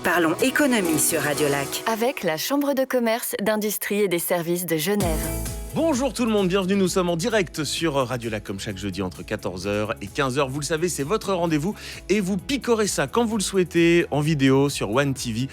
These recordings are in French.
Parlons économie sur Radio Lac. Avec la Chambre de commerce, d'industrie et des services de Genève. Bonjour tout le monde, bienvenue, nous sommes en direct sur Radio Lac comme chaque jeudi entre 14h et 15h. Vous le savez, c'est votre rendez-vous et vous picorez ça quand vous le souhaitez en vidéo sur onetv.ch.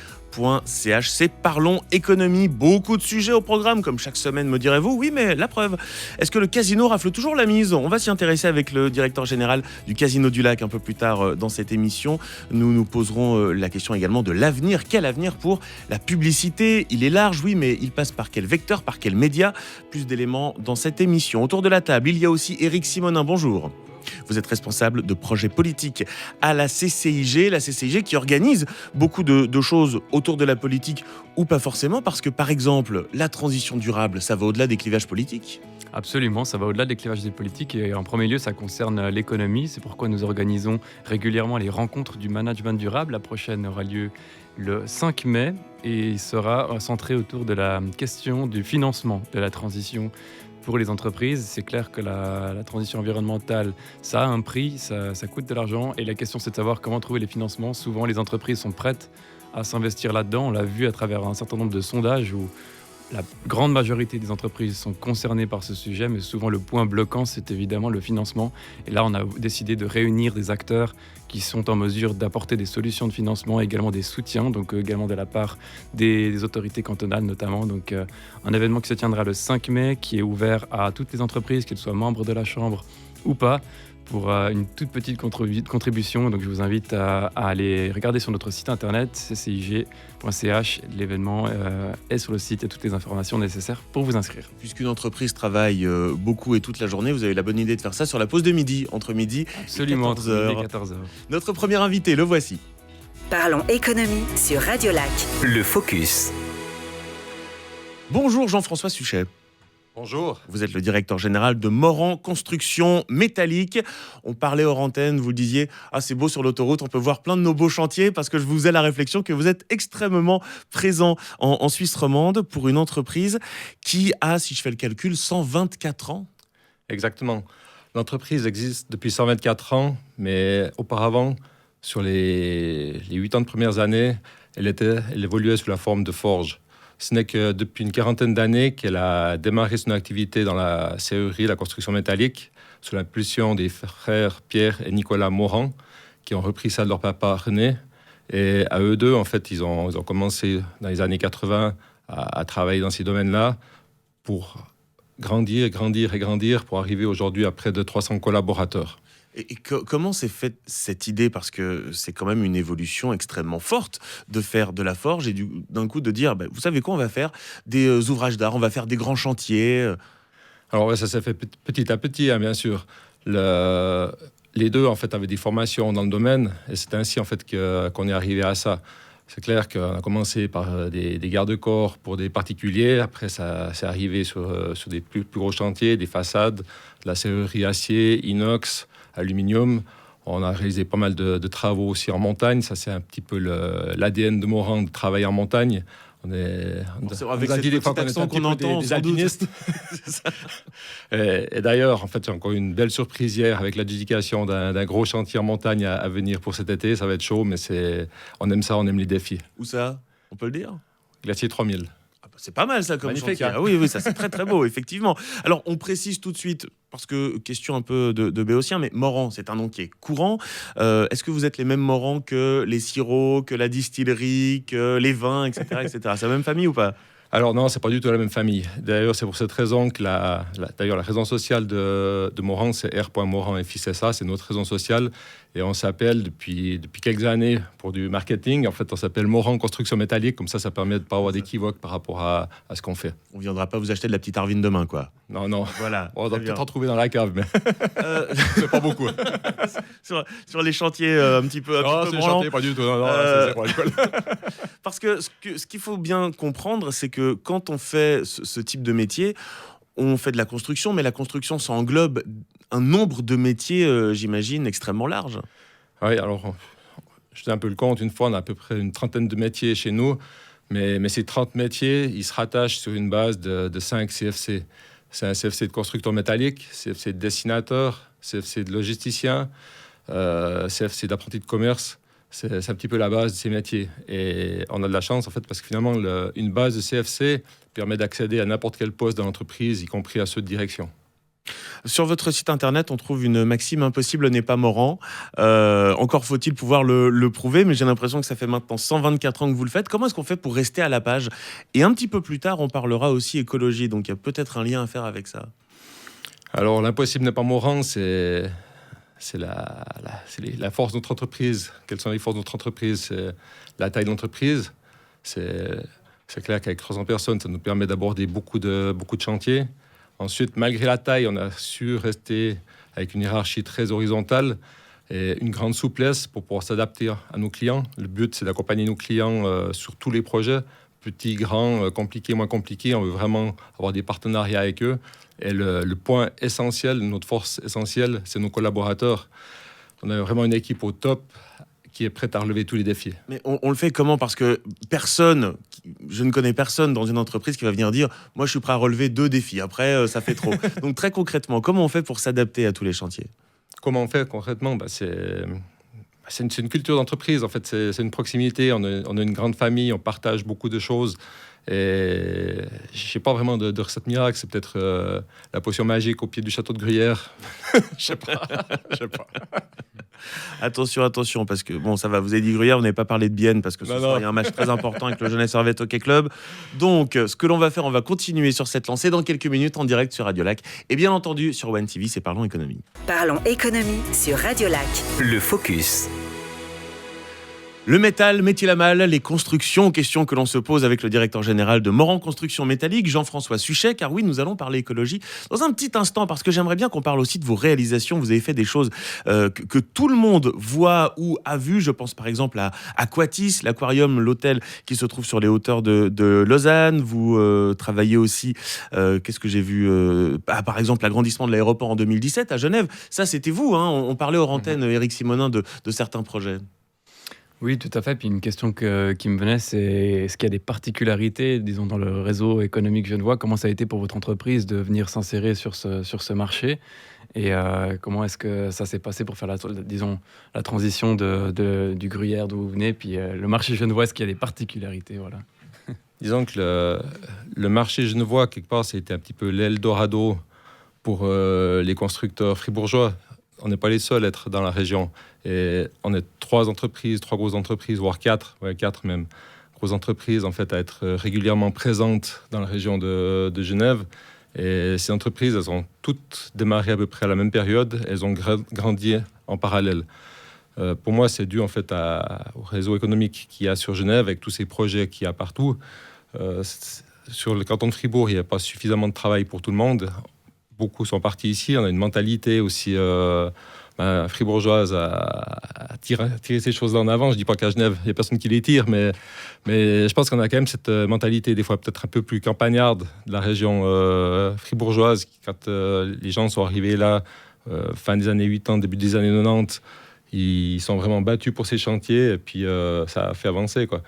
C'est Parlons économie, beaucoup de sujets au programme comme chaque semaine me direz-vous. Oui, mais la preuve, est-ce que le casino rafle toujours la mise ? On va s'y intéresser avec le directeur général du Casino du Lac un peu plus tard dans cette émission. Nous nous poserons la question également de l'avenir. Quel avenir pour la publicité ? Il est large, oui, mais il passe par quel vecteur, par quel média ? Plus d'éléments dans cette émission. Autour de la table, il y a aussi Éric Simonin. Bonjour. Vous êtes responsable de projets politiques à la CCIG qui organise beaucoup de choses autour de la politique ou pas forcément, parce que par exemple, la transition durable, ça va au-delà des clivages politiques. Absolument, ça va au-delà des clivages des politiques et en premier lieu, ça concerne l'économie. C'est pourquoi nous organisons régulièrement les rencontres du management durable. La prochaine aura lieu le 5 mai et sera centrée autour de la question du financement de la transition pour les entreprises. C'est clair que la transition environnementale, ça a un prix, ça coûte de l'argent et la question c'est de savoir comment trouver les financements. Souvent, les entreprises sont prêtes à s'investir là-dedans. On l'a vu à travers un certain nombre de sondages où la grande majorité des entreprises sont concernées par ce sujet, mais souvent le point bloquant, c'est évidemment le financement. Et là, on a décidé de réunir des acteurs qui sont en mesure d'apporter des solutions de financement, également des soutiens, donc également de la part des autorités cantonales notamment. Donc un événement qui se tiendra le 5 mai, qui est ouvert à toutes les entreprises, qu'elles soient membres de la Chambre ou pas, pour une toute petite contribution. Donc je vous invite à aller regarder sur notre site internet ccig.ch. L'événement est sur le site et toutes les informations nécessaires pour vous inscrire. Puisqu'une entreprise travaille beaucoup et toute la journée, vous avez la bonne idée de faire ça sur la pause de midi, entre midi Absolument, et 14h. Entre midi et 14h. Notre premier invité, le voici. Parlons économie sur Radio Lac. Le Focus. Bonjour Jean-François Suchet. Bonjour. Vous êtes le directeur général de Morand Construction Métallique. On parlait hors antenne, vous le disiez, c'est beau sur l'autoroute, on peut voir plein de nos beaux chantiers parce que je vous ai la réflexion que vous êtes extrêmement présent en Suisse romande pour une entreprise qui a, si je fais le calcul, 124 ans. Exactement. L'entreprise existe depuis 124 ans, mais auparavant, sur les 8 ans de premières années, elle évoluait sous la forme de forge. Ce n'est que depuis une quarantaine d'années qu'elle a démarré son activité dans la serrurerie, la construction métallique, sous l'impulsion des frères Pierre et Nicolas Morand, qui ont repris ça de leur papa René. Et à eux deux, en fait, ils ont commencé dans les années 80 à travailler dans ces domaines-là pour grandir pour arriver aujourd'hui à près de 300 collaborateurs. Et comment s'est faite cette idée ? Parce que c'est quand même une évolution extrêmement forte de faire de la forge et d'un coup de dire, vous savez quoi, on va faire des ouvrages d'art, on va faire des grands chantiers. Alors ça s'est fait petit à petit, bien sûr. Les deux en fait avaient des formations dans le domaine et c'est ainsi en fait qu'on est arrivé à ça. C'est clair qu'on a commencé par des garde-corps pour des particuliers. Après, ça s'est arrivé sur des plus gros chantiers, des façades, de la serrurerie acier, inox, aluminium. On a réalisé pas mal de travaux aussi en montagne. Ça, c'est un petit peu l'ADN de Morand, de travailler en montagne. Avec cette petite accent qu'on entend, des alpinistes. et d'ailleurs, en fait, j'ai encore une belle surprise hier avec l'adjudication d'un gros chantier en montagne à venir pour cet été. Ça va être chaud, mais on aime ça, on aime les défis. Où ça ? On peut le dire ? Glacier 3000. C'est pas mal ça comme magnifique, chantier. hein. Oui, ça c'est très très beau, effectivement. Alors on précise tout de suite, parce que question un peu de béotien, mais Morand, c'est un nom qui est courant. Est-ce que vous êtes les mêmes Morand que les sirops, que la distillerie, que les vins, etc. etc. C'est la même famille ou pas ? Alors non, c'est pas du tout la même famille. D'ailleurs, c'est pour cette raison que la raison sociale de Morand, c'est R. Morand et Fils SA, c'est notre raison sociale. Et on s'appelle depuis quelques années pour du marketing. En fait, on s'appelle Morand Construction Métallique. Comme ça permet de ne pas avoir d'équivoque par rapport à ce qu'on fait. On ne viendra pas vous acheter de la petite Arvine demain, quoi. Non. Voilà. On va peut-être en trouver dans la cave, mais c'est pas beaucoup. sur les chantiers un petit peu non, c'est les chantiers, pas du tout. Non, c'est zéro alcool. Parce que ce qu'il faut bien comprendre, c'est que quand on fait ce type de métier, on fait de la construction, mais la construction, ça englobe un nombre de métiers, j'imagine, extrêmement large. Oui, alors, je fais un peu le compte. Une fois, on a à peu près une trentaine de métiers chez nous, mais ces 30 métiers, ils se rattachent sur une base de 5 CFC. C'est un CFC de constructeur métallique, CFC de dessinateur, CFC de logisticien, CFC d'apprenti de commerce, c'est un petit peu la base de ces métiers. Et on a de la chance, en fait, parce que finalement, une base de CFC permet d'accéder à n'importe quel poste dans l'entreprise, y compris à ceux de direction. Sur votre site internet, on trouve une maxime: impossible n'est pas morant. Encore faut-il pouvoir le prouver, mais j'ai l'impression que ça fait maintenant 124 ans que vous le faites. Comment est-ce qu'on fait pour rester à la page? Et un petit peu plus tard, on parlera aussi écologie, donc il y a peut-être un lien à faire avec ça. Alors, l'impossible n'est pas morant, c'est la force de notre entreprise. Quelles sont les forces de notre entreprise? C'est la taille de l'entreprise. C'est clair qu'avec 300 personnes, ça nous permet d'aborder beaucoup de chantiers. Ensuite, malgré la taille, on a su rester avec une hiérarchie très horizontale et une grande souplesse pour pouvoir s'adapter à nos clients. Le but, c'est d'accompagner nos clients sur tous les projets, petits, grands, compliqués, moins compliqués. On veut vraiment avoir des partenariats avec eux. Et le point essentiel, notre force essentielle, c'est nos collaborateurs. On a vraiment une équipe au top qui est prête à relever tous les défis. Mais on le fait comment? Parce que je ne connais personne dans une entreprise qui va venir dire « Moi, je suis prêt à relever 2 défis. Après, ça fait trop. » Donc, très concrètement, comment on fait pour s'adapter à tous les chantiers? Comment on fait concrètement? C'est une culture d'entreprise. En fait, c'est une proximité. On a une grande famille. On partage beaucoup de choses. Et je sais pas vraiment de recette miracle. C'est peut-être la potion magique au pied du château de Gruyère. Je sais pas. Attention, parce que bon, ça va, vous avez dit Gruyère, vous n'avez pas parlé de Bienne, parce que ce soir, il y a un match très important avec le Jeunesse Servette Hockey Club. Donc, ce que l'on va faire, on va continuer sur cette lancée dans quelques minutes en direct sur Radio Lac. Et bien entendu, sur One TV, c'est Parlons Économie. Parlons économie sur Radio Lac. Le focus. Le métal, met-il à mal les constructions? Questions que l'on se pose avec le directeur général de Morand Construction Métallique, Jean-François Suchet. Car oui, nous allons parler écologie dans un petit instant, parce que j'aimerais bien qu'on parle aussi de vos réalisations. Vous avez fait des choses que tout le monde voit ou a vu. Je pense par exemple à Aquatis, l'aquarium, l'hôtel qui se trouve sur les hauteurs de Lausanne. Vous travaillez aussi, qu'est-ce que j'ai vu par exemple, l'agrandissement de l'aéroport en 2017 à Genève. Ça, c'était vous, hein. On parlait hors antenne, Éric Simonin, de certains projets. Oui, tout à fait. Puis une question qui me venait, c'est est-ce qu'il y a des particularités, disons, dans le réseau économique genevois? Comment ça a été pour votre entreprise de venir s'insérer sur ce marché? Et comment est-ce que ça s'est passé pour faire la transition du Gruyère d'où vous venez, puis le marché genevois? Est-ce qu'il y a des particularités? Voilà. Disons que le marché genevois, quelque part, c'était un petit peu l'Eldorado pour les constructeurs fribourgeois. On n'est pas les seuls à être dans la région. Et on est 3 grosses entreprises, voire 4 même, grosses entreprises en fait, à être régulièrement présentes dans la région de Genève. Et ces entreprises, elles ont toutes démarré à peu près à la même période. Elles ont grandi en parallèle. Pour moi, c'est dû en fait au réseau économique qu'il y a sur Genève, avec tous ces projets qu'il y a partout. Sur le canton de Fribourg, il n'y a pas suffisamment de travail pour tout le monde. Beaucoup sont partis ici. On a une mentalité aussi fribourgeoise à tirer ces choses-là en avant. Je ne dis pas qu'à Genève, il n'y a personne qui les tire, mais je pense qu'on a quand même cette mentalité, des fois peut-être un peu plus campagnarde de la région fribourgeoise. Quand les gens sont arrivés là, fin des années 80, début des années 90, ils sont vraiment battus pour ces chantiers, et puis ça a fait avancer, quoi.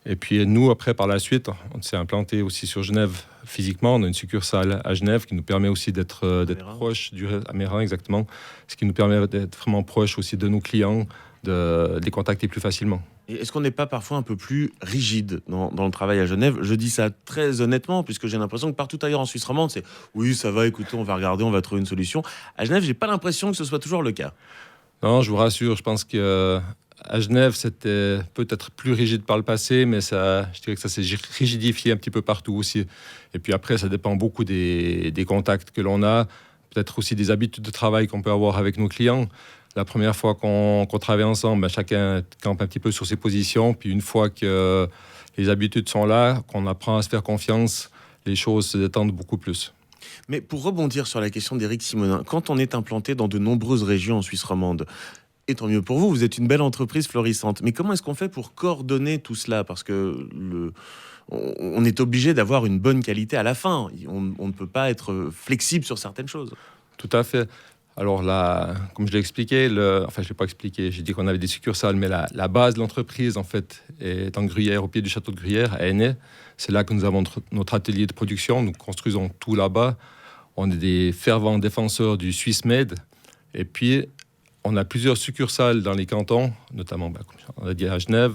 Et puis nous, après, par la suite, on s'est implanté aussi sur Genève physiquement. On a une succursale à Genève qui nous permet aussi d'être proche à Mérin, exactement. Ce qui nous permet d'être vraiment proche aussi de nos clients, de les contacter plus facilement. Et est-ce qu'on n'est pas parfois un peu plus rigide dans le travail à Genève? Je dis ça très honnêtement, puisque j'ai l'impression que partout ailleurs en Suisse romande, c'est « oui, ça va, écoutez, on va regarder, on va trouver une solution ». À Genève, j'ai pas l'impression que ce soit toujours le cas. Non, je vous rassure, je pense que... À Genève, c'était peut-être plus rigide par le passé, mais je dirais que ça s'est rigidifié un petit peu partout aussi. Et puis après, ça dépend beaucoup des contacts que l'on a, peut-être aussi des habitudes de travail qu'on peut avoir avec nos clients. La première fois qu'on travaille ensemble, chacun campe un petit peu sur ses positions. Puis une fois que les habitudes sont là, qu'on apprend à se faire confiance, les choses se détendent beaucoup plus. Mais pour rebondir sur la question d'Éric Simonin, quand on est implanté dans de nombreuses régions en Suisse romande, et tant mieux pour vous, vous êtes une belle entreprise florissante. Mais comment est-ce qu'on fait pour coordonner tout cela? Parce que on est obligé d'avoir une bonne qualité à la fin. On ne peut pas être flexible sur certaines choses. Tout à fait. Alors là, comme je l'ai expliqué, je ne l'ai pas expliqué, j'ai dit qu'on avait des succursales, mais la base de l'entreprise, en fait, est en Gruyère, au pied du château de Gruyère, à Aîné. C'est là que nous avons notre atelier de production. Nous construisons tout là-bas. On est des fervents défenseurs du Swiss Made. Et puis, On a plusieurs succursales dans les cantons, notamment, comme on a dit, à Genève.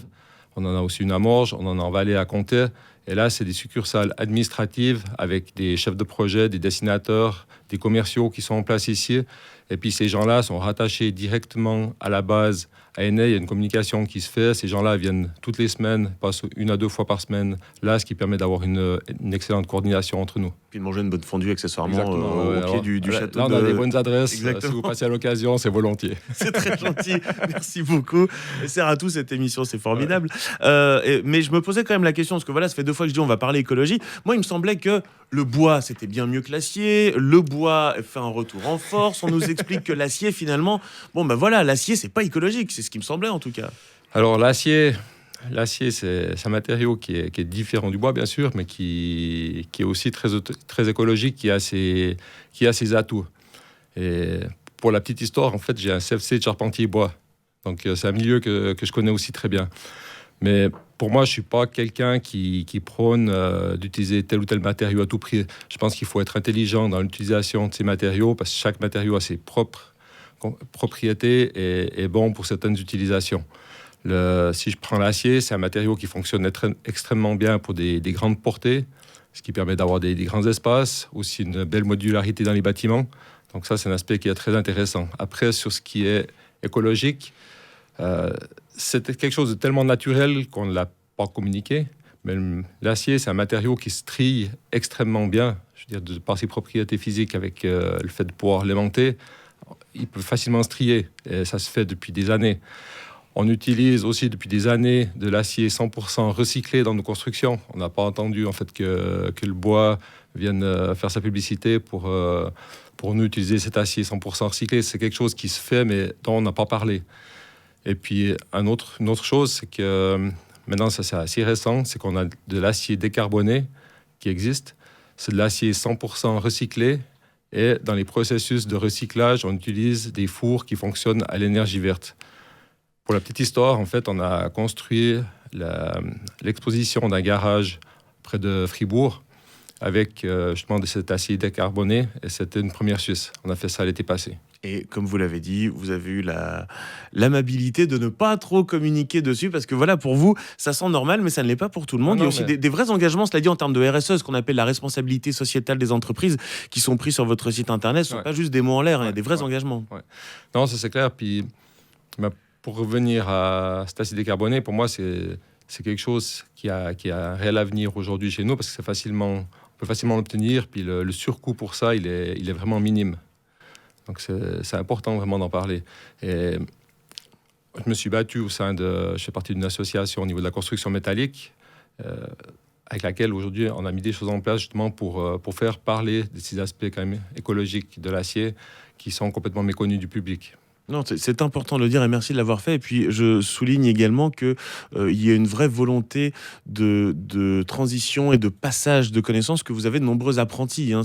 On en a aussi une à Morges, on en a en Valais, à Comté. Et là, c'est des succursales administratives avec des chefs de projet, des dessinateurs, des commerciaux qui sont en place ici. Et puis ces gens-là sont rattachés directement à la base à Ainay. Il y a une communication qui se fait. Ces gens-là viennent toutes les semaines, passent 1 à 2 fois par semaine. Là, ce qui permet d'avoir une excellente coordination entre nous. Puis de manger une bonne fondue accessoirement au pied du château. Là, on a des bonnes adresses. Exactement. Si vous passez à l'occasion, c'est volontiers. C'est très gentil. Merci beaucoup. Sert à tout cette émission, c'est formidable. Mais je me posais quand même la question, parce que voilà, ça fait 2 fois que je dis on va parler écologie. Moi, il me semblait que le bois, c'était bien mieux que l'acier. Le bois fait un retour en force. On nous explique que l'acier, finalement, l'acier, c'est pas écologique. C'est ce qui me semblait, en tout cas. Alors, l'acier, c'est un matériau qui est différent du bois, bien sûr, mais qui est aussi très écologique, qui a ses atouts. Et pour la petite histoire, en fait, j'ai un CFC de charpentier bois. Donc, c'est un milieu que je connais aussi très bien. Mais pour moi, je ne suis pas quelqu'un qui prône d'utiliser tel ou tel matériau à tout prix. Je pense qu'il faut être intelligent dans l'utilisation de ces matériaux, parce que chaque matériau a ses propres propriétés et est bon pour certaines utilisations. Si je prends l'acier, c'est un matériau qui fonctionne extrêmement bien pour des grandes portées, ce qui permet d'avoir des grands espaces, aussi une belle modularité dans les bâtiments. Donc ça, c'est un aspect qui est très intéressant. Après, sur ce qui est écologique, c'est quelque chose de tellement naturel qu'on ne l'a pas communiqué. Mais l'acier, c'est un matériau qui se trie extrêmement bien. Je veux dire, par ses propriétés physiques, avec le fait de pouvoir l'aimanter, il peut facilement se trier. Et ça se fait depuis des années. On utilise aussi depuis des années de l'acier 100% recyclé dans nos constructions. On n'a pas entendu en fait que le bois vienne faire sa publicité pour nous utiliser cet acier 100% recyclé. C'est quelque chose qui se fait, mais dont on n'a pas parlé. Et puis, une autre chose, c'est que maintenant, ça c'est assez récent, c'est qu'on a de l'acier décarboné qui existe. C'est de l'acier 100% recyclé. Et dans les processus de recyclage, on utilise des fours qui fonctionnent à l'énergie verte. Pour la petite histoire, en fait, on a construit l'exposition d'un garage près de Fribourg avec justement de cet acier décarboné. Et c'était une première Suisse. On a fait ça l'été passé. Et comme vous l'avez dit, vous avez eu l'amabilité de ne pas trop communiquer dessus, parce que voilà, pour vous, ça sent normal, mais ça ne l'est pas pour tout le monde. Il y a aussi des vrais engagements, cela dit, en termes de RSE, ce qu'on appelle la responsabilité sociétale des entreprises, qui sont pris sur votre site internet. Ce ne sont pas juste des mots en l'air, il y a des vrais engagements. Ouais. Non, ça c'est clair. Puis, pour revenir à cet acier décarboné, pour moi, c'est quelque chose qui a un réel avenir aujourd'hui chez nous, parce que on peut facilement l'obtenir, puis le surcoût pour ça, il est vraiment minime. Donc c'est important vraiment d'en parler. Et je me suis battu je fais partie d'une association au niveau de la construction métallique, avec laquelle aujourd'hui on a mis des choses en place justement pour faire parler de ces aspects quand même écologiques de l'acier qui sont complètement méconnus du public. Non, c'est important de le dire et merci de l'avoir fait. Et puis, je souligne également qu'il y a une vraie volonté de transition et de passage de connaissances, que vous avez de nombreux apprentis. Hein.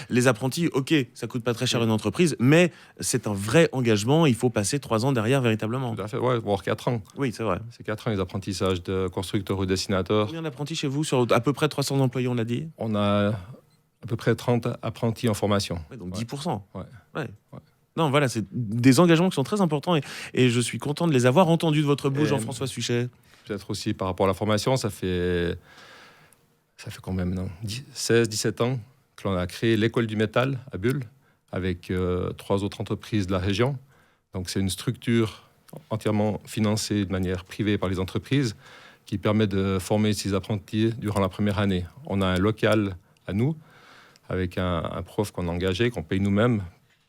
Les apprentis, ok, ça coûte pas très cher une entreprise, mais c'est un vrai engagement. Il faut passer 3 ans derrière véritablement. Tout à fait, ouais, voire 4 ans. Oui, c'est vrai. C'est 4 ans les apprentissages de constructeurs ou dessinateurs. Combien d'apprentis chez vous sur à peu près 300 employés, on l'a dit? On a à peu près 30 apprentis en formation. Ouais, donc 10%. Ouais. Non, voilà, c'est des engagements qui sont très importants et je suis content de les avoir entendus de votre bouche, Jean-François Suchet. Peut-être aussi par rapport à la formation, ça fait quand même 16-17 ans que l'on a créé l'école du métal à Bulle avec 3 autres entreprises de la région. Donc c'est une structure entièrement financée de manière privée par les entreprises qui permet de former ces apprentis durant la première année. On a un local à nous avec un prof qu'on a engagé, qu'on paye nous-mêmes,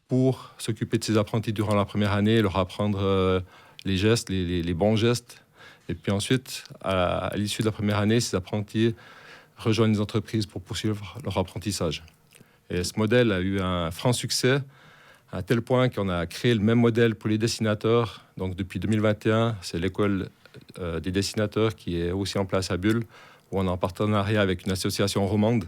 pour s'occuper de ces apprentis durant la première année, leur apprendre les gestes, les bons gestes. Et puis ensuite, à l'issue de la première année, ces apprentis rejoignent les entreprises pour poursuivre leur apprentissage. Et ce modèle a eu un franc succès, à tel point qu'on a créé le même modèle pour les dessinateurs. Donc depuis 2021, c'est l'école des dessinateurs qui est aussi en place à Bulle, où on est en partenariat avec une association romande,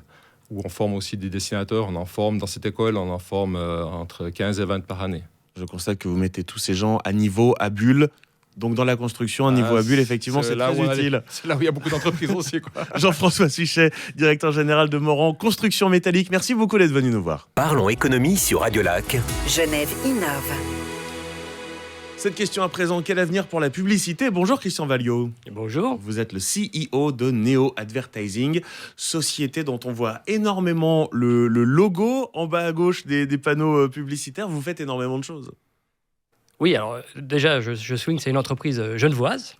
où on forme aussi des dessinateurs. On en forme dans cette école, on en forme entre 15 et 20 par année. Je constate que vous mettez tous ces gens à niveau à Bulle. Donc dans la construction, à niveau à Bulle, effectivement, c'est très utile. C'est là où il y a beaucoup d'entreprises aussi, quoi. Jean-François Suchet, directeur général de Morand Construction Métallique. Merci beaucoup d'être venu nous voir. Parlons économie sur Radio Lac. Genève innove. Cette question à présent, quel avenir pour la publicité? Bonjour Christian Valliot. Bonjour. Vous êtes le CEO de Neo Advertising, société dont on voit énormément le logo en bas à gauche des panneaux publicitaires. Vous faites énormément de choses. Oui, alors déjà, je souligne que c'est une entreprise genevoise,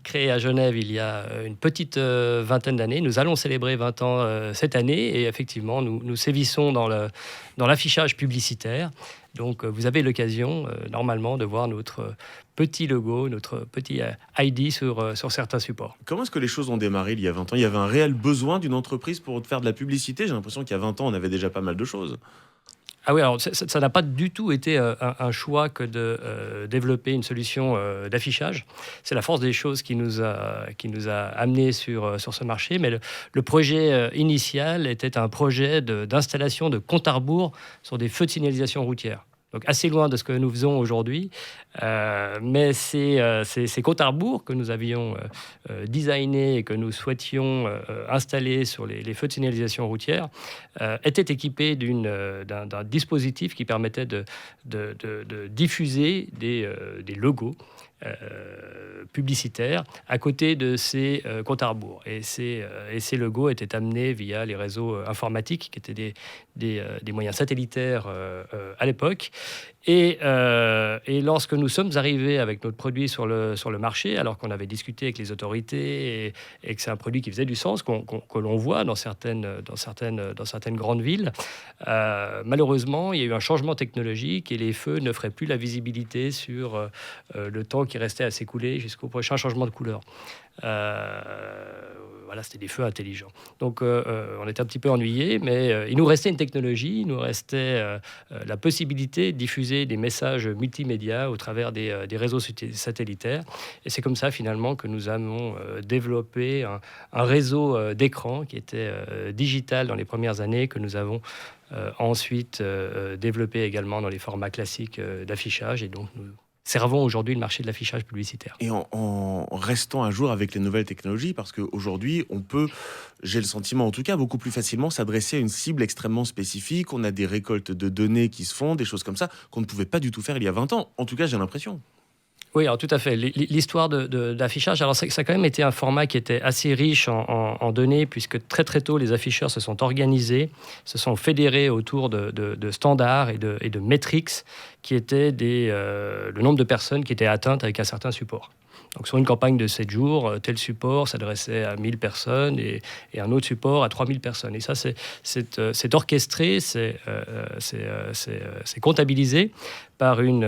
créée à Genève il y a une petite vingtaine d'années. Nous allons célébrer 20 ans cette année et effectivement, nous sévissons dans l'affichage publicitaire. Donc, vous avez l'occasion, normalement, de voir notre petit logo, notre petit ID sur certains supports. Comment est-ce que les choses ont démarré il y a 20 ans? Il y avait un réel besoin d'une entreprise pour faire de la publicité? J'ai l'impression qu'il y a 20 ans, on avait déjà pas mal de choses. Ah oui, alors ça n'a pas du tout été un choix que de développer une solution d'affichage. C'est la force des choses qui nous a amenés sur ce marché. Mais le projet initial était un projet d'installation de compte à rebours sur des feux de signalisation routière. Donc assez loin de ce que nous faisons aujourd'hui. Mais ces comptes à rebours que nous avions designés et que nous souhaitions installer sur les feux de signalisation routière étaient équipés d'un dispositif qui permettait de diffuser des logos publicitaires à côté de ces comptes à rebours. Et ces logos étaient amenés via les réseaux informatiques qui étaient des moyens satellitaires à l'époque. Et lorsque nous sommes arrivés avec notre produit sur le marché, alors qu'on avait discuté avec les autorités et que c'est un produit qui faisait du sens, que l'on voit dans certaines grandes villes, malheureusement, il y a eu un changement technologique et les feux ne feraient plus la visibilité sur le temps qui restait à s'écouler jusqu'au prochain changement de couleur. Voilà, c'était des feux intelligents. Donc, on était un petit peu ennuyés, mais il nous restait une technologie, il nous restait la possibilité de diffuser des messages multimédia au travers des réseaux satellitaires. Et c'est comme ça, finalement, que nous avons développé un réseau d'écran qui était digital dans les premières années, que nous avons ensuite développé également dans les formats classiques d'affichage. Et donc, nous servons aujourd'hui le marché de l'affichage publicitaire. Et en restant à jour avec les nouvelles technologies, parce qu'aujourd'hui, on peut, j'ai le sentiment en tout cas, beaucoup plus facilement s'adresser à une cible extrêmement spécifique. On a des récoltes de données qui se font, des choses comme ça, qu'on ne pouvait pas du tout faire il y a 20 ans. En tout cas, j'ai l'impression. Oui, alors tout à fait. L'histoire d'affichage, alors ça a quand même été un format qui était assez riche en données, puisque très très tôt, les afficheurs se sont organisés, se sont fédérés autour de standards et de métriques qui étaient le nombre de personnes qui étaient atteintes avec un certain support. Donc sur une campagne de 7 jours, tel support s'adressait à 1000 personnes et un autre support à 3000 personnes. Et ça, c'est orchestré, c'est comptabilisé par une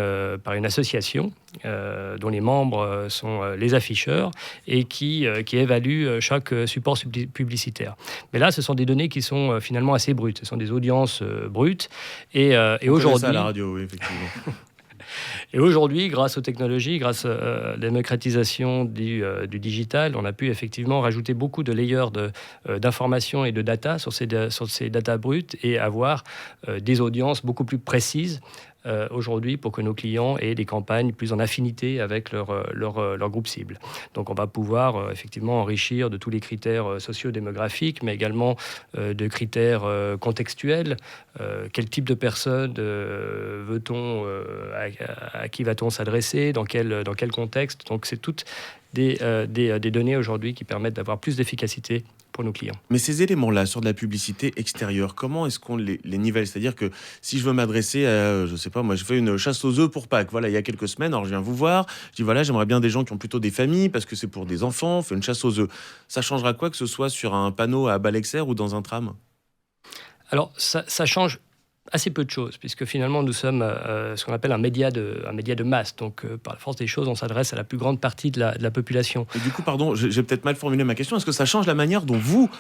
association dont les membres sont les afficheurs et qui évalue chaque support publicitaire. Mais là, ce sont des données qui sont finalement assez brutes. Ce sont des audiences brutes. Et aujourd'hui, ça à la radio, oui, effectivement. Et aujourd'hui, grâce aux technologies, grâce à la démocratisation du digital, on a pu effectivement rajouter beaucoup de layers d'informations et de data sur ces data brutes et avoir des audiences beaucoup plus précises aujourd'hui pour que nos clients aient des campagnes plus en affinité avec leur groupe cible. Donc on va pouvoir effectivement enrichir de tous les critères socio-démographiques, mais également de critères contextuels. Quel type de personne veut-on, à qui va-t-on s'adresser, dans quel contexte. Donc c'est toutes des données aujourd'hui qui permettent d'avoir plus d'efficacité pour nos clients. Mais ces éléments-là, sur de la publicité extérieure, comment est-ce qu'on les nivelle? C'est-à-dire que si je veux m'adresser à, je sais pas, moi je fais une chasse aux œufs pour Pâques, voilà, il y a quelques semaines, alors je viens vous voir, je dis voilà, j'aimerais bien des gens qui ont plutôt des familles, parce que c'est pour des enfants, on fait une chasse aux œufs. Ça changera quoi que ce soit sur un panneau à Balexer ou dans un tram? Alors, ça change assez peu de choses, puisque finalement nous sommes ce qu'on appelle un média de masse. Donc par la force des choses, on s'adresse à la plus grande partie de la population. Et du coup, pardon, j'ai peut-être mal formulé ma question. Est-ce que ça change la manière dont vous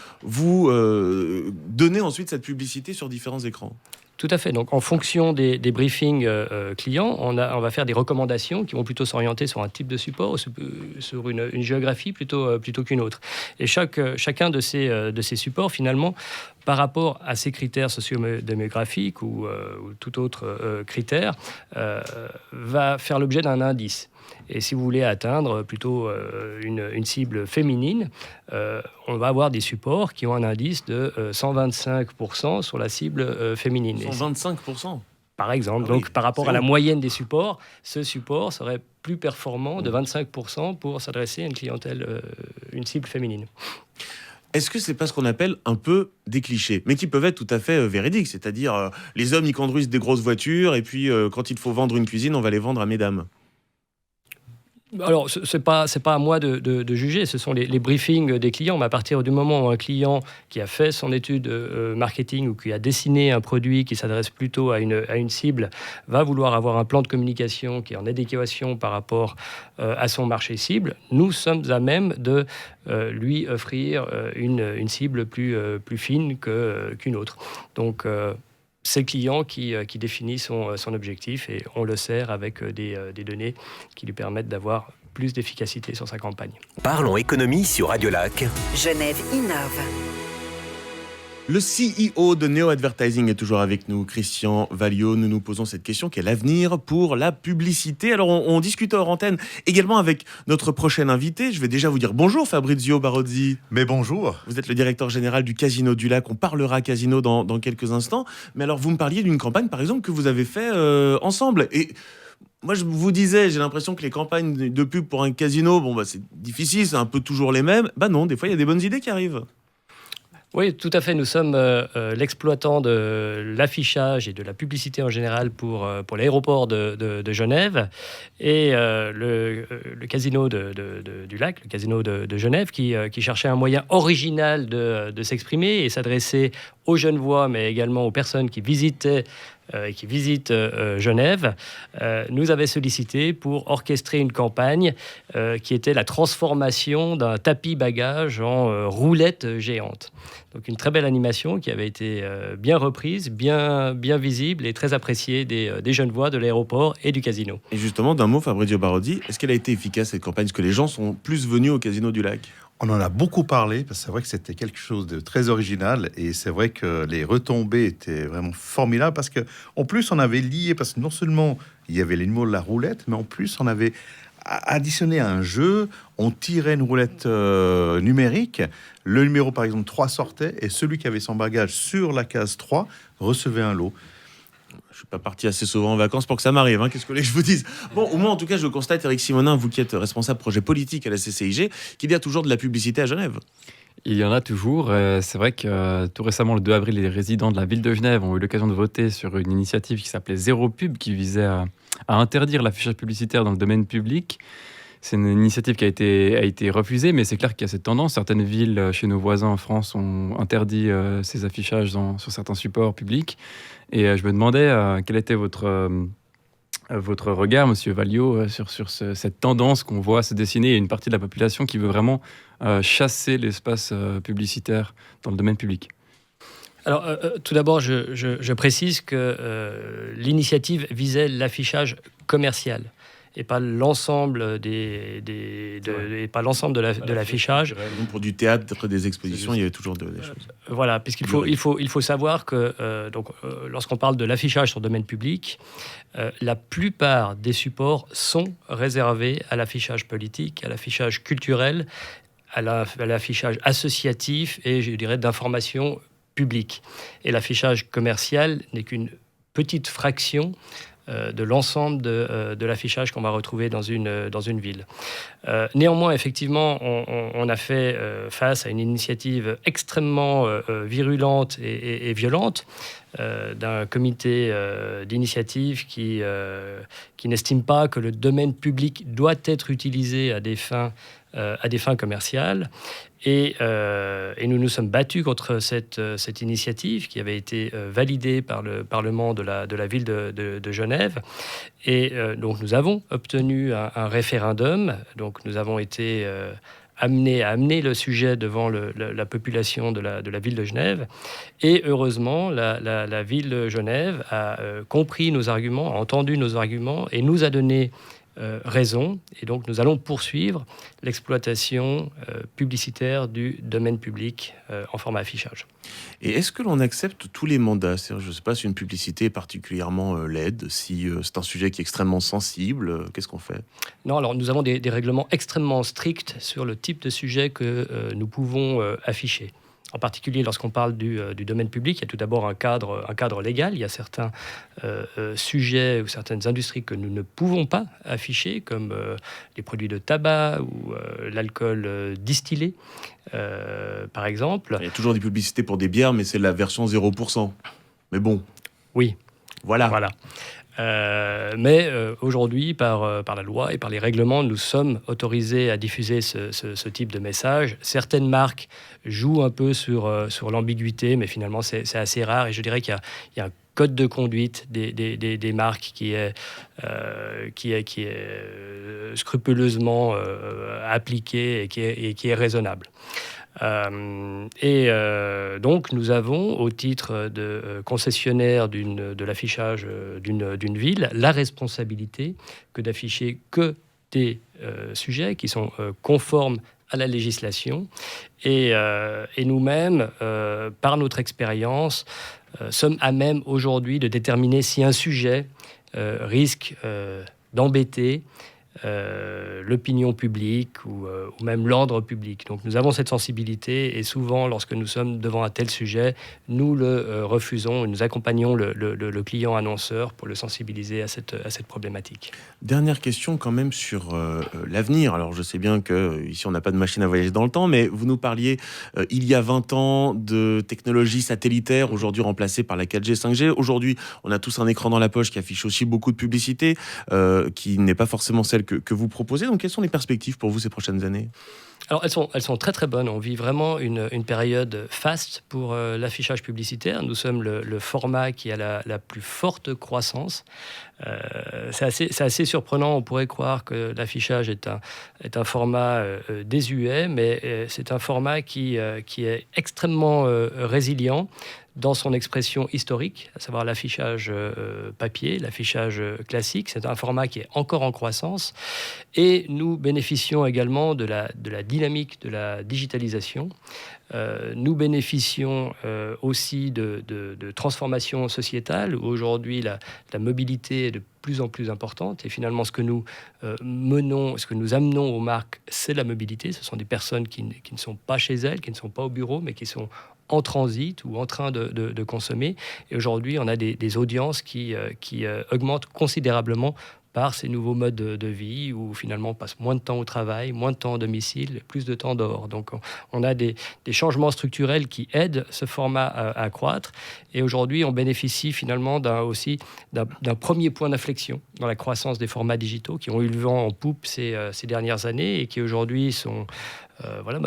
donnez ensuite cette publicité sur différents écrans? Tout à fait. Donc, en fonction des briefings clients, on va faire des recommandations qui vont plutôt s'orienter sur un type de support, sur une géographie plutôt qu'une autre. Et chacun de ces supports, finalement, par rapport à ces critères socio-démographiques ou tout autre critère, va faire l'objet d'un indice. Et si vous voulez atteindre plutôt une cible féminine, on va avoir des supports qui ont un indice de 125% sur la cible féminine. 125%? Par exemple, Ah oui, donc par rapport c'est à la haut. moyenne des supports, ce support serait plus performant de 25% pour s'adresser à une clientèle, une cible féminine. Est-ce que c'est pas ce qu'on appelle un peu des clichés, mais qui peuvent être tout à fait véridiques, c'est-à-dire les hommes ils conduisent des grosses voitures et puis quand il faut vendre une cuisine, on va les vendre à mesdames. Alors, c'est pas à moi de juger, ce sont les briefings des clients. Mais à partir du moment où un client qui a fait son étude marketing ou qui a dessiné un produit qui s'adresse plutôt à une cible va vouloir avoir un plan de communication qui est en adéquation par rapport à son marché cible, nous sommes à même de lui offrir une cible plus fine qu'une autre. Donc, c'est le client qui définit son objectif et on le sert avec des données qui lui permettent d'avoir plus d'efficacité sur sa campagne. Parlons économie sur Radio Lac. Genève innove. Le CEO de Neo Advertising est toujours avec nous, Christian Valliot. Nous nous posons cette question, quel avenir pour la publicité? Alors on discute hors antenne également avec notre prochain invité. Je vais déjà vous dire bonjour Fabrizio Barozzi. Mais bonjour. Vous êtes le directeur général du Casino du Lac. On parlera casino dans quelques instants. Mais alors vous me parliez d'une campagne par exemple que vous avez fait ensemble. Et moi je vous disais, j'ai l'impression que les campagnes de pub pour un casino, c'est difficile, c'est un peu toujours les mêmes. Non, des fois il y a des bonnes idées qui arrivent. Oui, tout à fait. Nous sommes l'exploitant de l'affichage et de la publicité en général pour l'aéroport de Genève et le casino du Lac, le casino de Genève, qui cherchait un moyen original de s'exprimer et s'adresser aux Genevois, mais également aux personnes qui visitent Genève, nous avait sollicité pour orchestrer une campagne qui était la transformation d'un tapis bagage en roulette géante. Donc une très belle animation qui avait été bien reprise, bien visible et très appréciée des Genevois, de l'aéroport et du casino. Et justement, d'un mot, Fabrizio Barozzi, est-ce qu'elle a été efficace cette campagne? Est-ce que les gens sont plus venus au Casino du Lac? On en a beaucoup parlé, parce que c'est vrai que c'était quelque chose de très original, et c'est vrai que les retombées étaient vraiment formidables, parce que en plus on avait lié, parce que non seulement il y avait les numéros de la roulette, mais en plus on avait additionné à un jeu, on tirait une roulette numérique, le numéro par exemple 3 sortait, et celui qui avait son bagage sur la case 3 recevait un lot. Je suis pas parti assez souvent en vacances pour que ça m'arrive, qu'est-ce que je vous dise. Bon, au moins, en tout cas, je constate, Eric Simonin, vous qui êtes responsable projet politique à la CCIG, qu'il y a toujours de la publicité à Genève. Il y en a toujours. C'est vrai que tout récemment, le 2 avril, les résidents de la ville de Genève ont eu l'occasion de voter sur une initiative qui s'appelait Zéro Pub, qui visait à interdire l'affichage publicitaire dans le domaine public. C'est une initiative qui a été refusée, mais c'est clair qu'il y a cette tendance. Certaines villes chez nos voisins en France ont interdit ces affichages sur certains supports publics. Et je me demandais quel était votre regard, Monsieur Valliot, sur cette tendance qu'on voit se dessiner. Il y a une partie de la population qui veut vraiment chasser l'espace publicitaire dans le domaine public. Alors, tout d'abord, je précise que l'initiative visait l'affichage commercial et pas l'ensemble et pas l'ensemble de l'affichage. Donc pour du théâtre, des expositions, il y avait toujours des choses. Voilà, puisqu'il faut savoir que lorsqu'on parle de l'affichage sur le domaine public, la plupart des supports sont réservés à l'affichage politique, à l'affichage culturel, à l'affichage associatif et, je dirais, d'information publique. Et l'affichage commercial n'est qu'une petite fraction de l'ensemble de l'affichage qu'on va retrouver dans une ville. Néanmoins, effectivement, on a fait face à une initiative extrêmement virulente et violente d'un comité d'initiative qui n'estime pas que le domaine public doit être utilisé à des fins commerciales. Et nous nous sommes battus contre cette initiative qui avait été validée par le Parlement de la ville de Genève. Et donc nous avons obtenu un référendum. Donc nous avons été amenés à amener le sujet devant la population de la ville de Genève. Et heureusement, la ville de Genève a compris nos arguments, a entendu nos arguments et nous a donné raison, et donc nous allons poursuivre l'exploitation publicitaire du domaine public en format affichage. Et est-ce que l'on accepte tous les mandats? C'est-à-dire, je ne sais pas si une publicité est particulièrement laide, si c'est un sujet qui est extrêmement sensible, qu'est-ce qu'on fait? Non, alors nous avons des règlements extrêmement stricts sur le type de sujet que nous pouvons afficher. En particulier lorsqu'on parle du domaine public, il y a tout d'abord un cadre légal. Il y a certains sujets ou certaines industries que nous ne pouvons pas afficher, comme les produits de tabac ou l'alcool distillé, par exemple. Il y a toujours des publicités pour des bières, mais c'est la version 0%. Mais bon. Oui. Voilà. Mais aujourd'hui, par la loi et par les règlements, nous sommes autorisés à diffuser ce type de message. Certaines marques jouent un peu sur l'ambiguïté, mais finalement, c'est assez rare. Et je dirais qu'il y a un code de conduite des marques qui est scrupuleusement appliqué et qui est raisonnable. Donc, nous avons, au titre de concessionnaire de l'affichage d'une ville, la responsabilité que d'afficher que des sujets qui sont conformes à la législation. Et nous-mêmes, par notre expérience, sommes à même aujourd'hui de déterminer si un sujet risque d'embêter l'opinion publique ou même l'ordre public. Donc nous avons cette sensibilité et souvent lorsque nous sommes devant un tel sujet, nous le refusons et nous accompagnons le client annonceur pour le sensibiliser à cette problématique. Dernière question quand même sur l'avenir. Alors je sais bien qu'ici on n'a pas de machine à voyager dans le temps, mais vous nous parliez il y a 20 ans de technologie satellitaire, aujourd'hui remplacée par la 4G, 5G. Aujourd'hui on a tous un écran dans la poche qui affiche aussi beaucoup de publicité, qui n'est pas forcément celle que vous proposez. Donc, quelles sont les perspectives pour vous ces prochaines années ? Alors, elles sont très très bonnes. On vit vraiment une période faste pour l'affichage publicitaire. Nous sommes le format qui a la plus forte croissance. C'est assez surprenant. On pourrait croire que l'affichage est un format désuet, mais c'est un format qui est extrêmement résilient dans son expression historique, à savoir l'affichage papier, l'affichage classique. C'est un format qui est encore en croissance. Et nous bénéficions également de la dynamique de la digitalisation. Nous bénéficions aussi de transformations sociétales, où aujourd'hui la mobilité est de plus en plus importante. Et finalement, ce que nous amenons aux marques, c'est la mobilité. Ce sont des personnes qui ne sont pas chez elles, qui ne sont pas au bureau, mais qui sont en transit ou en train de consommer. Et aujourd'hui, on a des audiences qui augmentent considérablement par ces nouveaux modes de vie où finalement on passe moins de temps au travail, moins de temps au domicile, plus de temps dehors. Donc on a des changements structurels qui aident ce format à croître. Et aujourd'hui, on bénéficie finalement d'un premier point d'inflexion dans la croissance des formats digitaux qui ont eu le vent en poupe ces dernières années et qui aujourd'hui sont...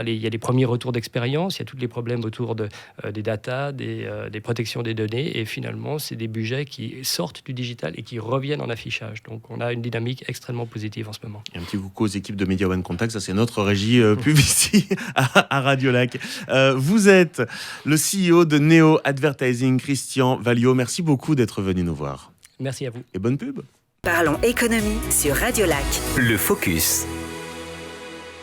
il y a les premiers retours d'expérience, il y a tous les problèmes autour des data, des protections des données, et finalement, c'est des budgets qui sortent du digital et qui reviennent en affichage. Donc, on a une dynamique extrêmement positive en ce moment. Et un petit coucou aux équipes de Media One Contact, ça c'est notre régie pub ici à Radio Lac. Vous êtes le CEO de Neo Advertising, Christian Valliot. Merci beaucoup d'être venu nous voir. Merci à vous. Et bonne pub. Parlons économie sur Radio Lac. Le Focus.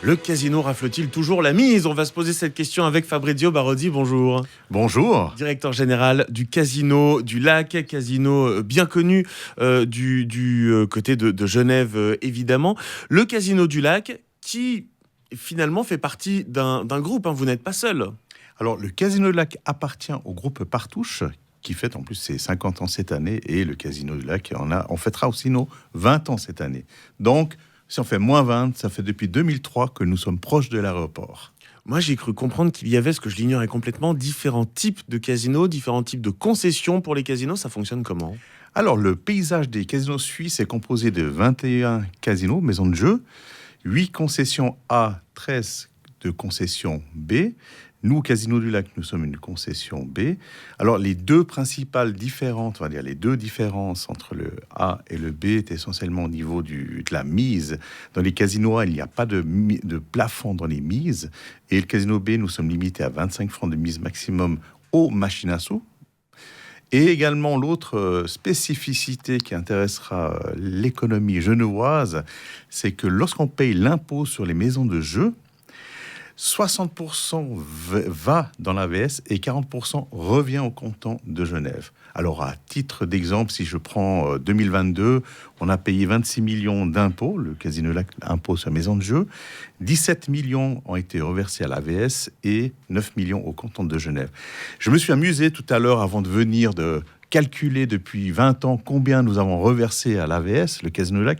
Le casino rafle-t-il toujours la mise ? On va se poser cette question avec Fabrizio Barodi. Bonjour. Bonjour. Directeur général du Casino du Lac, casino bien connu du côté de Genève, évidemment. Le Casino du Lac qui, finalement, fait partie d'un groupe. Vous n'êtes pas seul. Alors, le Casino du Lac appartient au groupe Partouche, qui fête en plus ses 50 ans cette année. Et le Casino du Lac, on fêtera aussi nos 20 ans cette année. Donc, si on fait moins 20, ça fait depuis 2003 que nous sommes proches de l'aéroport. Moi, j'ai cru comprendre qu'il y avait, ce que je l'ignorais complètement, différents types de casinos, différents types de concessions pour les casinos. Ça fonctionne comment ? Alors, le paysage des casinos suisses est composé de 21 casinos, maisons de jeu, 8 concessions A, 13 de concessions B. Nous, Casino du Lac, nous sommes une concession B. Alors, les deux principales différences, on va dire les deux différences entre le A et le B est essentiellement au niveau de la mise. Dans les casinos A, il n'y a pas de plafond dans les mises. Et le Casino B, nous sommes limités à 25 francs de mise maximum aux machines à sous. Et également, l'autre spécificité qui intéressera l'économie genevoise, c'est que lorsqu'on paye l'impôt sur les maisons de jeu, 60% va dans l'AVS et 40% revient au canton de Genève. Alors, à titre d'exemple, si je prends 2022, on a payé 26 millions d'impôts, le Casino Lac, impôt sur la maison de jeu. 17 millions ont été reversés à l'AVS et 9 millions au canton de Genève. Je me suis amusé tout à l'heure, avant de venir, de calculer depuis 20 ans combien nous avons reversé à l'AVS, le Casino Lac.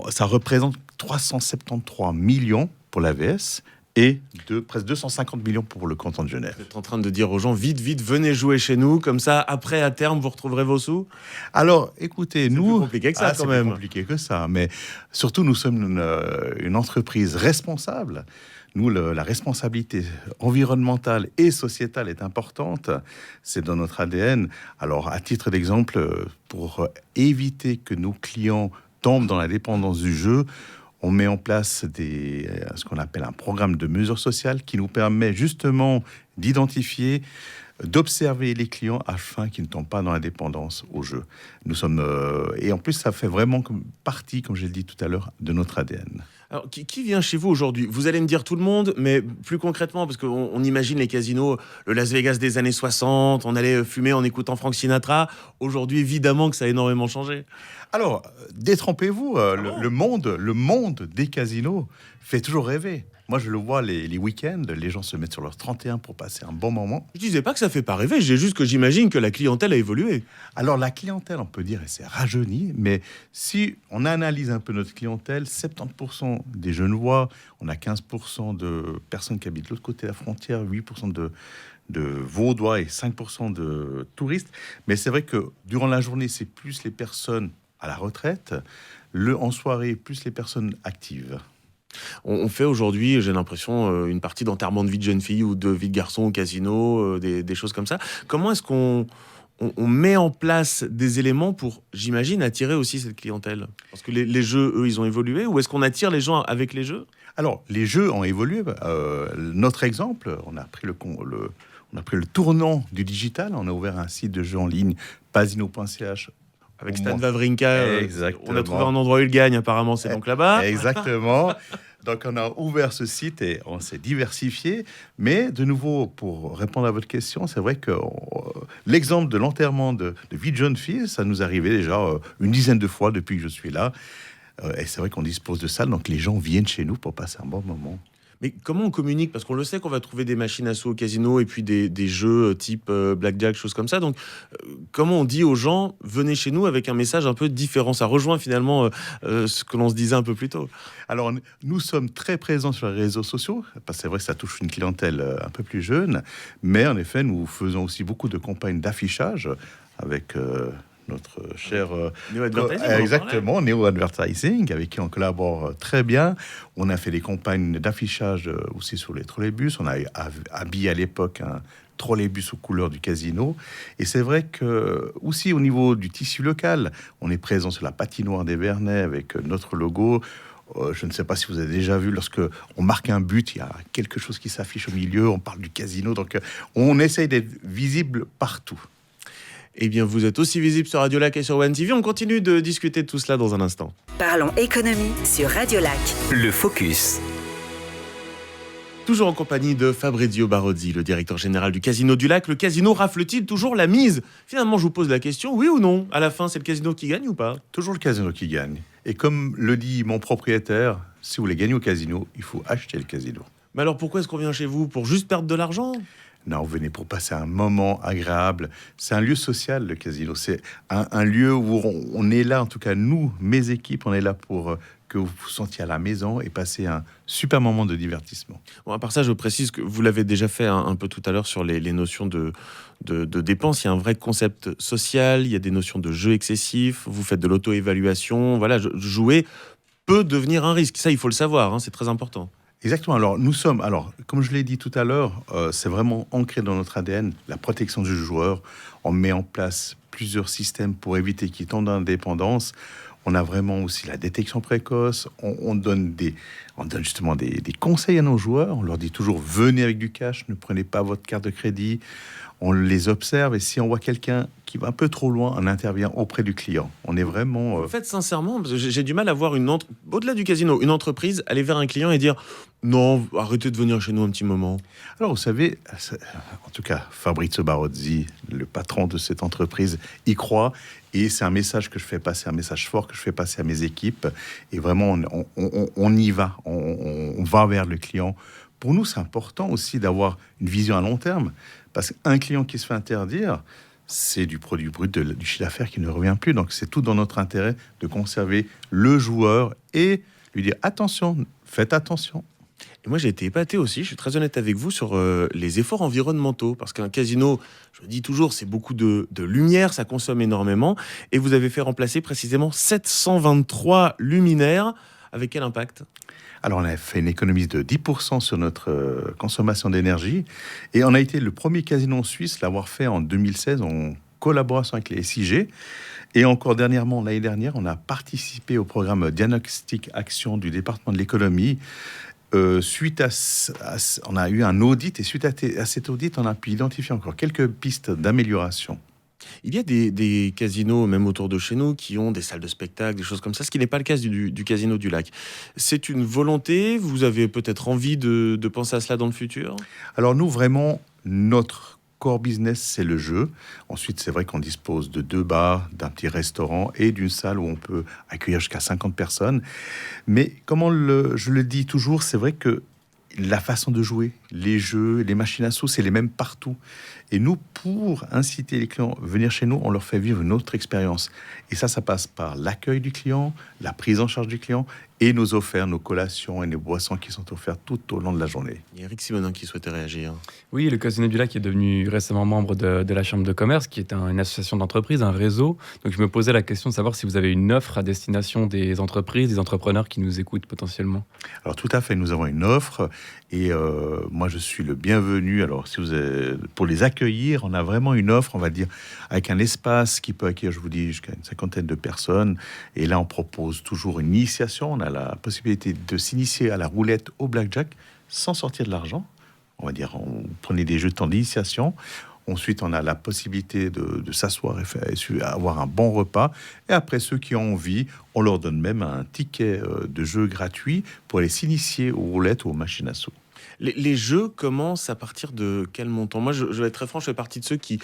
Ça représente 373 millions pour l'AVS et presque 250 millions pour le canton de Genève. Vous êtes en train de dire aux gens, vite, venez jouer chez nous, comme ça, après, à terme, vous retrouverez vos sous? Alors, écoutez, c'est nous... plus compliqué que ça, quand même. C'est plus compliqué que ça, mais surtout, nous sommes une entreprise responsable. Nous, la responsabilité environnementale et sociétale est importante. C'est dans notre ADN. Alors, à titre d'exemple, pour éviter que nos clients tombent dans la dépendance du jeu, on met en place ce qu'on appelle un programme de mesures sociales qui nous permet justement d'identifier, d'observer les clients afin qu'ils ne tombent pas dans la dépendance au jeu. Nous sommes et en plus ça fait vraiment partie, comme je l'ai dit tout à l'heure, de notre ADN. Alors, qui vient chez vous aujourd'hui? Vous allez me dire tout le monde, mais plus concrètement, parce qu'on imagine les casinos, le Las Vegas des années 60, on allait fumer en écoutant Frank Sinatra. Aujourd'hui, évidemment que ça a énormément changé. Alors, détrompez-vous, le monde des casinos fait toujours rêver. Moi, je le vois les week-ends, les gens se mettent sur leur 31 pour passer un bon moment. Je disais pas que ça fait pas rêver, j'ai juste que j'imagine que la clientèle a évolué. Alors, la clientèle, on peut dire, elle s'est rajeunie, mais si on analyse un peu notre clientèle, 70% des Genevois, on a 15% de personnes qui habitent de l'autre côté de la frontière, 8% de Vaudois et 5% de touristes. Mais c'est vrai que durant la journée, c'est plus les personnes à la retraite, en soirée, plus les personnes actives. On fait aujourd'hui, j'ai l'impression, une partie d'enterrement de vie de jeune fille ou de vie de garçon au casino, des choses comme ça. Comment est-ce qu'on met en place des éléments pour, j'imagine, attirer aussi cette clientèle? Parce que les jeux, eux, ils ont évolué. Ou est-ce qu'on attire les gens avec les jeux? Alors, les jeux ont évolué. Notre exemple, on a pris le tournant du digital. On a ouvert un site de jeux en ligne, pasino.ch. Avec Stan Wawrinka, exactement. On a trouvé un endroit où il gagne, apparemment, c'est donc là-bas. Exactement. Donc, on a ouvert ce site et on s'est diversifié. Mais, de nouveau, pour répondre à votre question, c'est vrai que l'exemple de l'enterrement de vie de jeune fille, ça nous arrivait déjà une dizaine de fois depuis que je suis là. Et c'est vrai qu'on dispose de salles, donc les gens viennent chez nous pour passer un bon moment. Mais comment on communique? Parce qu'on le sait qu'on va trouver des machines à sous au casino et puis des jeux type blackjack, choses comme ça. Donc, comment on dit aux gens, venez chez nous avec un message un peu différent? Ça rejoint finalement ce que l'on se disait un peu plus tôt. Alors, nous sommes très présents sur les réseaux sociaux, parce que c'est vrai que ça touche une clientèle un peu plus jeune. Mais en effet, nous faisons aussi beaucoup de campagnes d'affichage avec... notre cher Neo Advertising, exactement, Neo Advertising, avec qui on collabore très bien. On a fait des campagnes d'affichage aussi sur les trolleybus. On a habillé à l'époque un trolleybus aux couleurs du casino. Et c'est vrai que aussi au niveau du tissu local, on est présent sur la patinoire des Vernets avec notre logo. Je ne sais pas si vous avez déjà vu, lorsque on marque un but, il y a quelque chose qui s'affiche au milieu. On parle du casino, donc on essaye d'être visible partout. Eh bien, vous êtes aussi visible sur Radio Lac et sur One TV. On continue de discuter de tout cela dans un instant. Parlons économie sur Radio Lac. Le Focus. Toujours en compagnie de Fabrizio Barozzi, le directeur général du Casino du Lac. Le casino rafle-t-il toujours la mise? Finalement, je vous pose la question, oui ou non? À la fin, c'est le casino qui gagne ou pas? Toujours le casino qui gagne. Et comme le dit mon propriétaire, si vous voulez gagner au casino, il faut acheter le casino. Mais alors, pourquoi est-ce qu'on vient chez vous? Pour juste perdre de l'argent? Non, vous venez pour passer un moment agréable. C'est un lieu social, le casino. C'est un lieu où on est là, en tout cas nous, mes équipes, on est là pour que vous vous sentiez à la maison et passer un super moment de divertissement. Bon, à part ça, je précise que vous l'avez déjà fait un peu tout à l'heure sur les notions de dépenses. Il y a un vrai concept social, il y a des notions de jeu excessif, vous faites de l'auto-évaluation. Voilà, jouer peut devenir un risque. Ça, il faut le savoir, hein, c'est très important. Exactement. Alors, comme je l'ai dit tout à l'heure, c'est vraiment ancré dans notre ADN, la protection du joueur. On met en place plusieurs systèmes pour éviter qu'il tombe dans l'indépendance. On a vraiment aussi la détection précoce. On donne justement des conseils à nos joueurs. On leur dit toujours, venez avec du cash, ne prenez pas votre carte de crédit. on les observe et si on voit quelqu'un qui va un peu trop loin, on intervient auprès du client. On est vraiment... En fait, sincèrement, parce que j'ai du mal à voir au-delà du casino, une entreprise aller vers un client et dire non, arrêtez de venir chez nous un petit moment. Alors, vous savez, en tout cas, Fabrizio Barozzi, le patron de cette entreprise, y croit. Et c'est un message que je fais passer, un message fort que je fais passer à mes équipes. Et vraiment, on y va. On va vers le client. Pour nous, c'est important aussi d'avoir une vision à long terme. Parce qu'un client qui se fait interdire, c'est du produit brut, du chiffre d'affaires qui ne revient plus. Donc, c'est tout dans notre intérêt de conserver le joueur et lui dire attention, faites attention. Et moi, j'ai été épaté aussi, je suis très honnête avec vous, sur les efforts environnementaux. Parce qu'un casino, je le dis toujours, c'est beaucoup de lumière, ça consomme énormément. Et vous avez fait remplacer précisément 723 luminaires. Avec quel impact ? Alors, on a fait une économie de 10% sur notre consommation d'énergie. Et on a été le premier casino suisse à l'avoir fait en 2016 en collaboration avec les SIG. Et encore dernièrement, l'année dernière, on a participé au programme Diagnostic Action du département de l'économie. Suite à on a eu un audit et suite à cet audit, on a pu identifier encore quelques pistes d'amélioration. Il y a des casinos, même autour de chez nous, qui ont des salles de spectacle, des choses comme ça, ce qui n'est pas le cas du Casino du Lac. C'est une volonté, vous avez peut-être envie de penser à cela dans le futur ? Alors nous, vraiment, notre core business, c'est le jeu. Ensuite, c'est vrai qu'on dispose de 2 bars, d'un petit restaurant et d'une salle où on peut accueillir jusqu'à 50 personnes. Mais je le dis toujours, c'est vrai que la façon de jouer, les jeux, les machines à sous, c'est les mêmes partout. Et nous, pour inciter les clients à venir chez nous, on leur fait vivre une autre expérience. Et ça passe par l'accueil du client, la prise en charge du client et nos offertes, nos collations et nos boissons qui sont offertes tout au long de la journée. Il y a Eric Simonin qui souhaitait réagir. Oui, le Casino du Lac est devenu récemment membre de la Chambre de commerce, qui est une association d'entreprises, un réseau. Donc je me posais la question de savoir si vous avez une offre à destination des entreprises, des entrepreneurs qui nous écoutent potentiellement. Alors tout à fait, nous avons une offre et moi je suis le bienvenu. Alors si vous avez, pour les accueillir, on a vraiment une offre, on va dire, avec un espace qui peut accueillir, je vous dis, jusqu'à une 50aine de personnes. Et là on propose toujours une initiation, on a la possibilité de s'initier à la roulette au blackjack sans sortir de l'argent. On va dire, on prenait des jetons d'initiation. Ensuite, on a la possibilité de s'asseoir et avoir un bon repas. Et après, ceux qui ont envie, on leur donne même un ticket de jeu gratuit pour aller s'initier aux roulettes ou aux machines à sous. Les jeux commencent à partir de quel montant ? Moi, je vais être très franc, je fais partie de ceux qui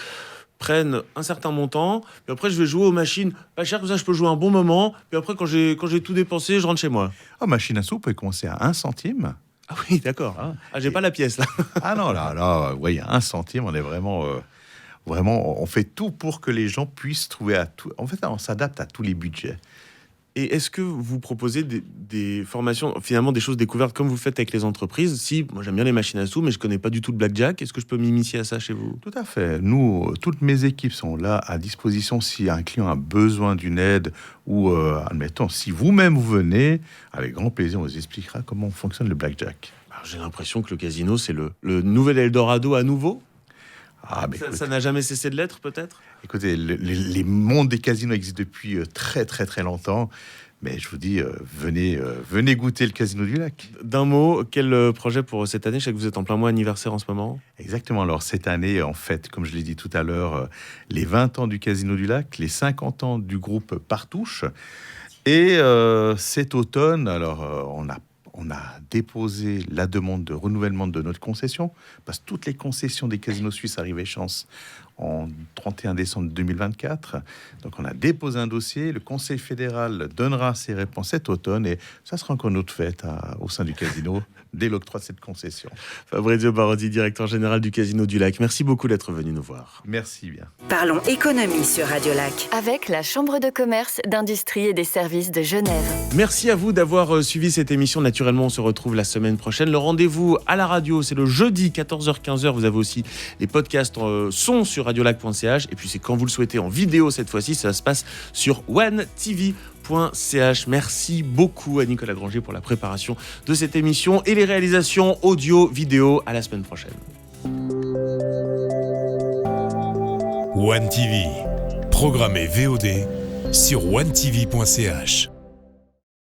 prennent un certain montant, puis après je vais jouer aux machines pas cher, comme ça je peux jouer un bon moment, puis après quand j'ai tout dépensé, je rentre chez moi. Machine à sous, vous pouvez commencer à 1 centime. Ah oui, d'accord. J'ai pas la pièce là. Ah non, là, oui, 1 centime, on est vraiment, on fait tout pour que les gens puissent trouver à tout. En fait, on s'adapte à tous les budgets. Et est-ce que vous proposez des formations, finalement des choses découvertes comme vous faites avec les entreprises ? Si, moi j'aime bien les machines à sous, mais je connais pas du tout le blackjack. Est-ce que je peux m'initier à ça chez vous ? Tout à fait. Nous, toutes mes équipes sont là à disposition si un client a besoin d'une aide ou, admettons, si vous-même vous venez, avec grand plaisir, on vous expliquera comment fonctionne le blackjack. Alors, j'ai l'impression que le casino, c'est le nouvel Eldorado à nouveau. Ça n'a jamais cessé de l'être, peut-être ? Écoutez, les mondes des casinos existent depuis très, très, très longtemps. Mais je vous dis, venez goûter le Casino du Lac. D'un mot, quel projet pour cette année ? Je sais que vous êtes en plein mois anniversaire en ce moment. Exactement. Alors, cette année, en fait, comme je l'ai dit tout à l'heure, les 20 ans du Casino du Lac, les 50 ans du groupe Partouche. Et cet automne, alors, on a déposé la demande de renouvellement de notre concession, parce que toutes les concessions des casinos suisses arrivent à échéance en 31 décembre 2024. Donc on a déposé un dossier, le Conseil fédéral donnera ses réponses cet automne, et ça sera encore une autre fête au sein du casino dès l'octroi de cette concession. Fabrizio Barozzi, directeur général du Casino du Lac, merci beaucoup d'être venu nous voir. Merci bien. Parlons économie sur Radio Lac. Avec la Chambre de commerce, d'industrie et des services de Genève. Merci à vous d'avoir suivi cette émission. Naturellement, on se retrouve la semaine prochaine. Le rendez-vous à la radio, c'est le jeudi 14h-15h. Vous avez aussi les podcasts son sur radiolac.ch. Et puis c'est quand vous le souhaitez en vidéo cette fois-ci. Ça se passe sur OneTV.ch. Merci beaucoup à Nicolas Granger pour la préparation de cette émission et les réalisations audio, vidéo. À la semaine prochaine. OneTV, programmé VOD sur OneTV.ch.